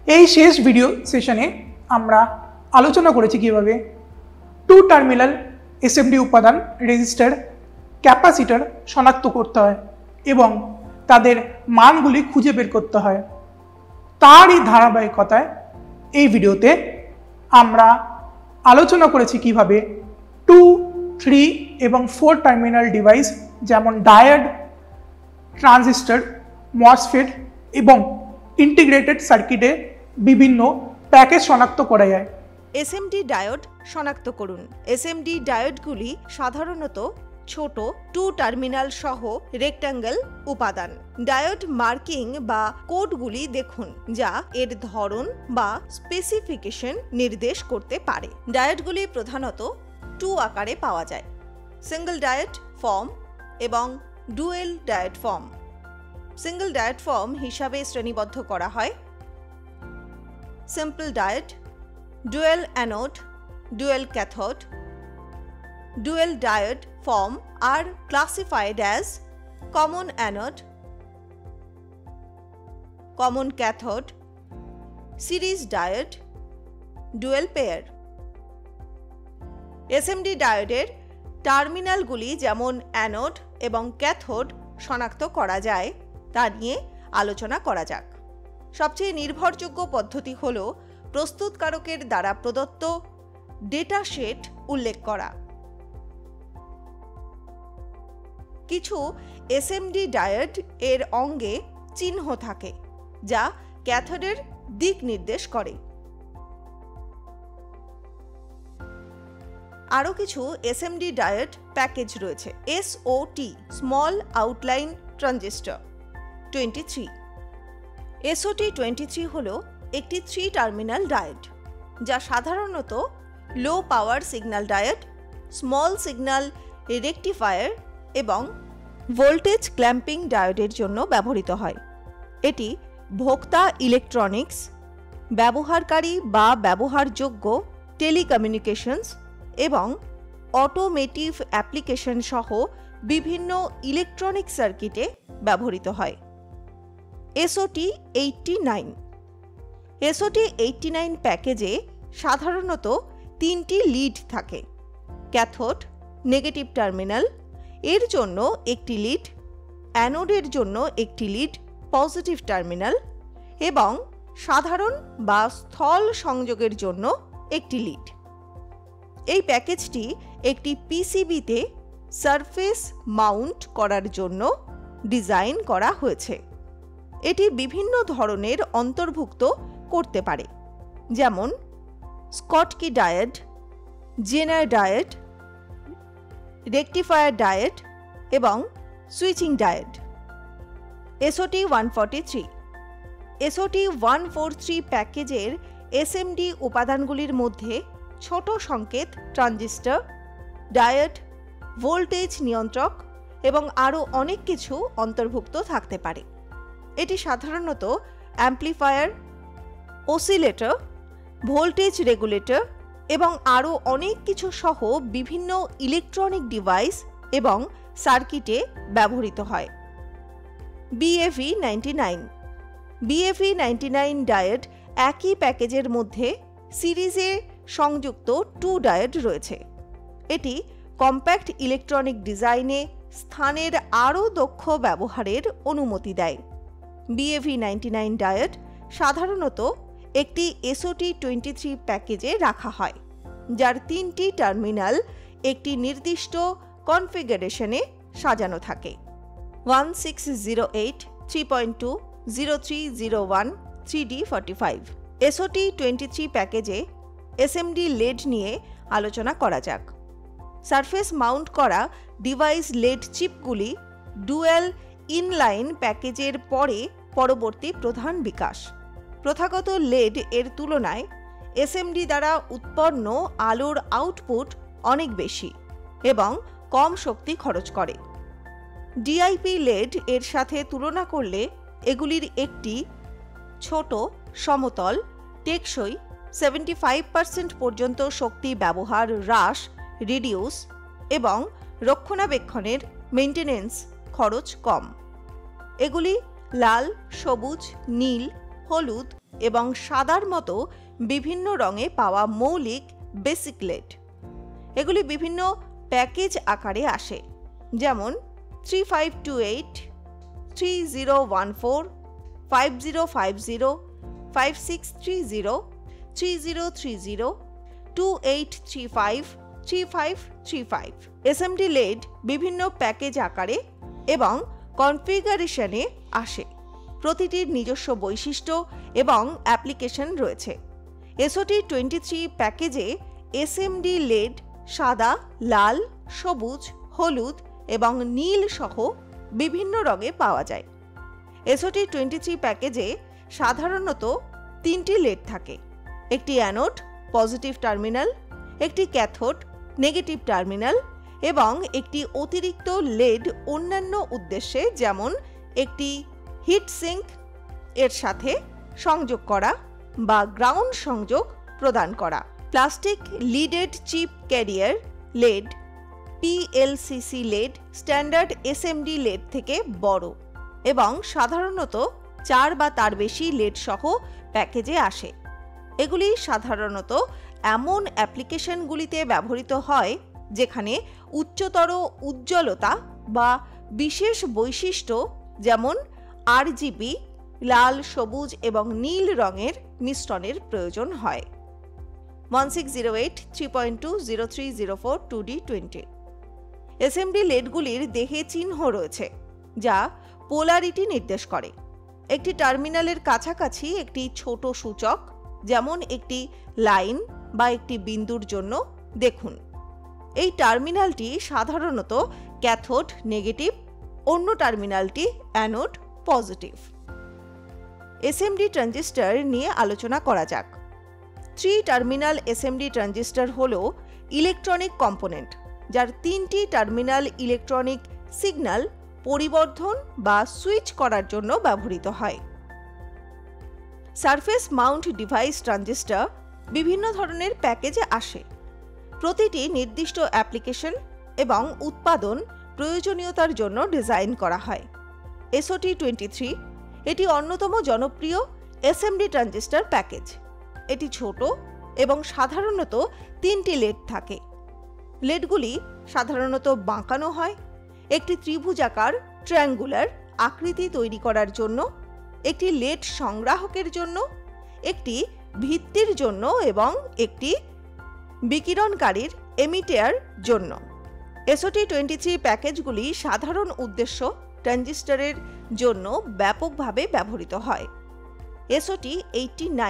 এই শেষ ভিডিও সেশনে আমরা আলোচনা করেছি কিভাবে টু টার্মিনাল এসএমডি উপাদান রেজিস্টার ক্যাপাসিটর শনাক্ত করতে হয় এবং তাদের মানগুলি খুঁজে বের করতে হয়। তারই ধারাবাহিকতায় এই ভিডিওতে আমরা আলোচনা করেছি কিভাবে 2, 3 এবং 4 টার্মিনাল ডিভাইস যেমন ডায়োড, ট্রানজিস্টর, মসফেট এবং ইন্টিগ্রেটেড সার্কিটে বিভিন্ন প্যাকেজ শনাক্ত করা যায়। এসএমডি ডায়োড শনাক্ত করুন। এসএমডি ডায়োডগুলি সাধারণত ছোট 2 টার্মিনাল সহ রেক্ট্যাঙ্গেল উপাদান। ডায়োড মার্কিং বা কোডগুলি দেখুন, যা এর ধরন বা স্পেসিফিকেশন নির্দেশ করতে পারে। ডায়োডগুলি প্রধানত 2 আকারে পাওয়া যায়: সিঙ্গল ডায়োড ফর্ম এবং dual diode form. Single diode form হিসাবে শ্রেণীবদ্ধ করা হয় simple diode, dual anode, dual cathode. Dual diode form are classified as common anode, common cathode, series diode, dual pair. SMD ডায়োডের টার্মিনালগুলি যেমন অ্যানোড এবং cathode শনাক্ত করা যায় তা নিয়ে আলোচনা করা যাক। সবচেয়ে নির্ভরযোগ্য পদ্ধতি হল প্রস্তুতকারকের দ্বারা প্রদত্ত ডেটা সেট উল্লেখ করা। কিছু এসএমডি ডায়োড এর অঙ্গে চিহ্ন থাকে যা ক্যাথোডের দিক নির্দেশ করে। আরও কিছু এসএমডি ডায়োড প্যাকেজ রয়েছে। SOT small outline transistor 23। SOT 23 হল একটি 3 টার্মিনাল ডায়োড যা সাধারণত low power signal diode, small signal rectifier এবং ভোল্টেজ ক্ল্যাম্পিং ডায়োডের জন্য ব্যবহৃত হয়। এটি ভোক্তা ইলেকট্রনিক্স, ব্যবহারকারী বা ব্যবহারযোগ্য টেলিকমিউনিকেশনস এবং অটোমেটিভ অ্যাপ্লিকেশন সহ বিভিন্ন ইলেকট্রনিক সার্কিটে ব্যবহৃত হয়। এসওটি 89। এসওটি 89 প্যাকেজে সাধারণত 3টি লিড থাকে: ক্যাথোড নেগেটিভ টার্মিনাল এর জন্য একটি লিড, অ্যানোডের জন্য একটি লিড পজিটিভ টার্মিনাল এবং সাধারণ বা স্থল সংযোগের জন্য একটি লিড। এই প্যাকেজটি একটি পিসিবিতে সারফেস মাউন্ট করার জন্য ডিজাইন করা হয়েছে। এটি বিভিন্ন ধরনের অন্তর্ভুক্ত করতে পারে, যেমন স্কটকি ডায়োড, জেনার ডায়োড, রেকটিফায়ার ডায়োড এবং সুইচিং ডায়োড। এসওটি 143। এসওটি 143 প্যাকেজের এসএমডি উপাদানগুলির মধ্যে ছোট সংকেত ট্রানজিস্টর, ডায়োড, ভোল্টেজ নিয়ন্ত্রক এবং আরও অনেক কিছু অন্তর্ভুক্ত থাকতে পারে। এটি সাধারণত অ্যাম্প্লিফায়ার, অসিলেটর, ভোল্টেজ রেগুলেটর এবং আরও অনেক কিছু সহ বিভিন্ন ইলেকট্রনিক ডিভাইস এবং সার্কিটে ব্যবহৃত হয়। বিএভি 99। বিএভি 99 ডায়োড একই প্যাকেজের মধ্যে সিরিজে সংযুক্ত 2 ডায়োড রয়েছে। এটি কম্প্যাক্ট ইলেকট্রনিক ডিজাইনে স্থানের আরও দক্ষ ব্যবহারের অনুমতি দেয়। বিএভি 99 ডায়োড সাধারণত একটি এসওটি 23 প্যাকেজে রাখা হয়, যার 3টি টার্মিনাল একটি নির্দিষ্ট কনফিগারেশনে সাজানো থাকে: 1608, 3.2, 0301, 3D45। এসওটি 23 প্যাকেজে এসএমডি লেড নিয়ে আলোচনা করা যাক। সারফেস মাউন্ট করা ডিভাইস লেড চিপগুলি ডুয়েল ইনলাইন প্যাকেজের পরবর্তী প্রধান বিকাশ। প্রথাগত লেড এর তুলনায় এসএমডি দ্বারা উৎপন্ন আলোর আউটপুট অনেক বেশি এবং কম শক্তি খরচ করে। ডিআইপি লেড এর সাথে তুলনা করলে এগুলির একটি ছোট, সমতল, টেকসই, 75% পর্যন্ত শক্তি ব্যবহার হ্রাস রিডিউস এবং রক্ষণাবেক্ষণের মেইনটেনেন্স খরচ কম। এগুলি লাল, সবুজ, নীল, হলুদ এবং সাদার মতো বিভিন্ন রঙে পাওয়া মৌলিক বেসিক লেড। এগুলি বিভিন্ন প্যাকেজ আকারে আসে, যেমন 3528, 3014, 5050, 5630, 3030, 2835, 3535। এসএমডি লেড বিভিন্ন প্যাকেজ আকারে এবং কনফিগারেশনে আসে। প্রতিটির নিজস্ব বৈশিষ্ট্য এবং অ্যাপ্লিকেশন রয়েছে। SOT23 প্যাকেজে এসএমডি লেড সাদা, লাল, সবুজ, হলুদ এবং নীল সহ বিভিন্ন রঙে পাওয়া যায়। SOT23 প্যাকেজে সাধারণত 3টি লেড থাকে, একটি অ্যানোড পজিটিভ টার্মিনাল, একটি ক্যাথোড নেগেটিভ টার্মিনাল এবং একটি অতিরিক্ত লেড অন্যান্য উদ্দেশ্যে, যেমন একটি হিট সিঙ্ক এর সাথে সংযোগ করা বা গ্রাউন্ড সংযোগ প্রদান করা। Plastic leaded chip carrier lead PLCC lead standard SMD lead থেকে বড় এবং সাধারণত 4 বা তার বেশি লেড সহ প্যাকেজে আসে। এগুলি সাধারণত এমন অ্যাপ্লিকেশনগুলিতে ব্যবহৃত হয় যেখানে উচ্চতর উজ্জ্বলতা বা বিশেষ বৈশিষ্ট্য যেমন RGB লাল, সবুজ এবং নীল রঙের মিশ্রণের প্রয়োজন হয়। 1608 3.2 0304 2D20। এসএমডি লেডগুলির দেহে চিহ্ন রয়েছে যা পোলারিটি নির্দেশ করে। একটি টার্মিনালের কাছাকাছি একটি ছোট সূচক, যেমন একটি লাইন বা একটি বিন্দুর জন্য দেখুন। এই টার্মিনালটি সাধারণত ক্যাথোড নেগেটিভ, অন্য টার্মিনালটি অ্যানোড পজিটিভ। এসএমডি ট্রানজিস্টর নিয়ে আলোচনা করা যাক। 3 টার্মিনাল এসএমডি ট্রানজিস্টর হল ইলেকট্রনিক কম্পোনেন্ট যার 3টি টার্মিনাল ইলেকট্রনিক সিগন্যাল পরিবর্ধন বা সুইচ করার জন্য ব্যবহৃত হয়। সারফেস মাউন্ট ডিভাইস ট্রানজিস্টর বিভিন্ন ধরনের প্যাকেজে আসে। প্রতিটি নির্দিষ্ট অ্যাপ্লিকেশন এবং উৎপাদন প্রয়োজনীয়তার জন্য ডিজাইন করা হয়। SOT23 এটি অন্যতম জনপ্রিয় এসএমডি ট্রানজিস্টর প্যাকেজ। এটি ছোট এবং সাধারণত 3টি লেড থাকে। লেডগুলি সাধারণত বাঁকানো হয় একটি ত্রিভুজাকার ট্রায়াঙ্গুলার আকৃতি তৈরি করার জন্য, একটি লেড সংগ্রাহকের জন্য, একটি ভিত্তির জন্য এবং একটি বিকিরণকারীর এমিটার জন্য। SOT23 প্যাকেজগুলি সাধারণ উদ্দেশ্য ট্রানজিস্টরের জন্য ব্যাপকভাবে ব্যবহৃত হয়। SOT89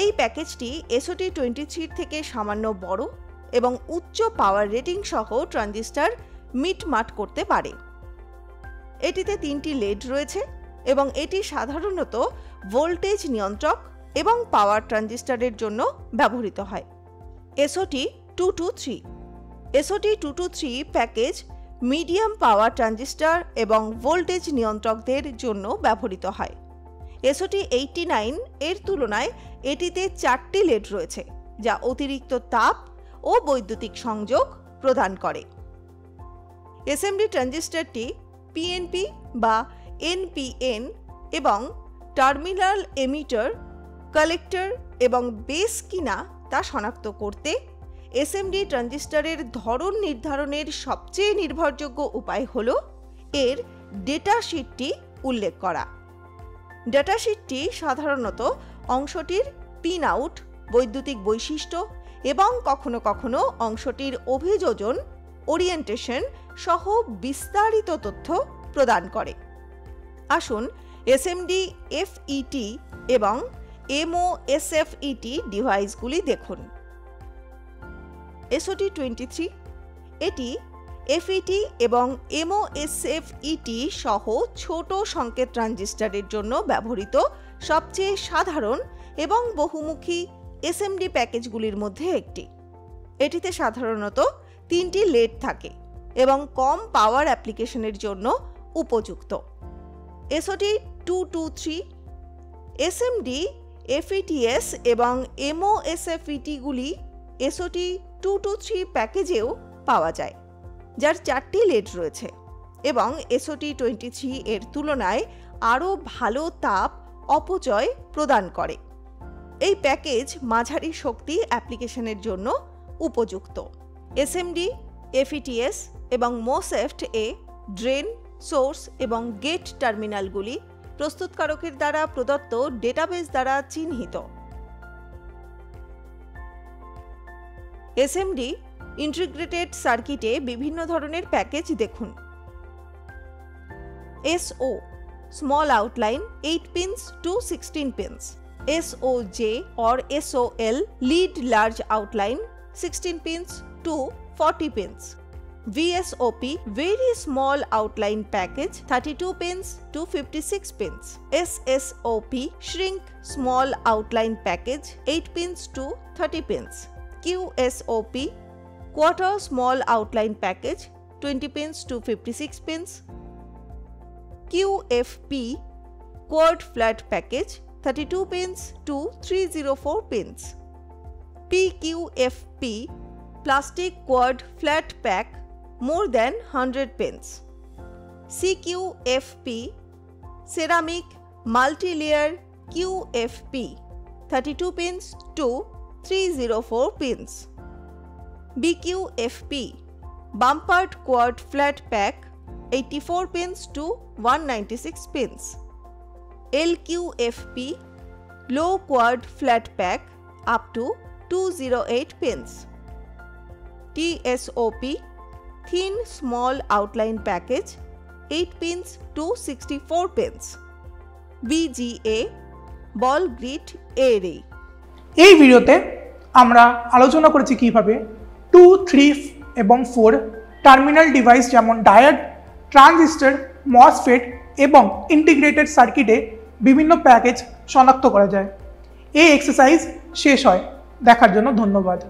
এই প্যাকেজটি SOT23 থেকে সামান্য বড় এবং উচ্চ পাওয়ার রেটিং সহ ট্রানজিস্টর মিটমাট করতে পারে। এটিতে 3টি লেড রয়েছে এবং এটি সাধারণত ভোল্টেজ নিয়ন্ত্রক এবং পাওয়ার ট্রানজিস্টরের জন্য ব্যবহৃত হয়। SOT223 SOT223 প্যাকেজ মিডিয়াম পাওয়ার ট্রানজিস্টর এবং ভোল্টেজ নিয়ন্ত্রকদের জন্য ব্যবহৃত হয়। SOT89 এর তুলনায় এটিতে 4টি লেড রয়েছে যা অতিরিক্ত তাপ ও বৈদ্যুতিক সংযোগ প্রদান করে। এসএমডি ট্রানজিস্টরটি PNP বা NPN এবং টার্মিনাল এমিটার, কালেক্টর এবং বেস কিনা তা শনাক্ত করতে এসএমডি ট্রানজিস্টরের ধরন নির্ধারণের সবচেয়ে নির্ভরযোগ্য উপায় হল এর ডেটা শিটটি উল্লেখ করা। ডেটা শিটটি সাধারণত অংশটির পিন আউট, বৈদ্যুতিক বৈশিষ্ট্য এবং কখনো কখনো অংশটির অভিযোজন, ওরিয়েন্টেশন সহ বিস্তারিত তথ্য প্রদান করে। আসুন এসএমডি FET এবং MOSFET ডিভাইসগুলি দেখুন। SOT23 এটি FET এবং MOSFET সহ ছোট সংকেত ট্রানজিস্টরের জন্য ব্যবহৃত সবচেয়ে সাধারণ এবং বহুমুখী এসএমডি প্যাকেজগুলির মধ্যে একটি। এটিতে সাধারণত 3টি লেড থাকে এবং কম পাওয়ার অ্যাপ্লিকেশনের জন্য উপযুক্ত। SOT223 এসএমডি FETs এবং MOSFET গুলি SOT223 প্যাকেজেও পাওয়া যায়, যার 4টি লেড রয়েছে এবং SOT23 এর তুলনায় আরও ভালো তাপ ও অপচয় প্রদান করে। এই প্যাকেজ মাঝারি শক্তি অ্যাপ্লিকেশনের জন্য উপযুক্ত। এসএমডি, এফইটিএস এবং মোসেফট এ ড্রেন, সোর্স এবং গেট টার্মিনালগুলি প্রস্তুতকারকের দ্বারা প্রদত্ত ডেটাবেস দ্বারা চিহ্নিত। এসএমডি ইন্টিগ্রেটেড সার্কিটে বিভিন্ন ধরনের প্যাকেজ দেখুন। SO small outline 8 pins to 16 pins, SOJ or SOL lead large outline 16 pins to 40 pins, VSOP very small outline package 32 pins to 56 pins, SSOP shrink small outline package 8 pins to 30 pins, QSOP quarter small outline package 20 pins to 56 pins, QFP quad flat package 32 pins to 304 pins, PQFP plastic quad flat pack more than 100 pins, CQFP ceramic multi-layer QFP 32 pins to 304 pins, BQFP bumpered quad flat pack 84 pins to 196 pins, LQFP low quad flat pack up to 208 pins, TSOP thin small outline package 8 pins to 64 pins, BGA ball grid array। এই ভিডিওতে আমরা আলোচনা করেছি কিভাবে 2, 3 এবং 4 terminal device যেমন diode, transistor, MOSFET এবং integrated সার্কিটে বিভিন্ন প্যাকেজ শনাক্ত করা যায়। এই এক্সারসাইজ শেষ হয়। দেখার জন্য ধন্যবাদ।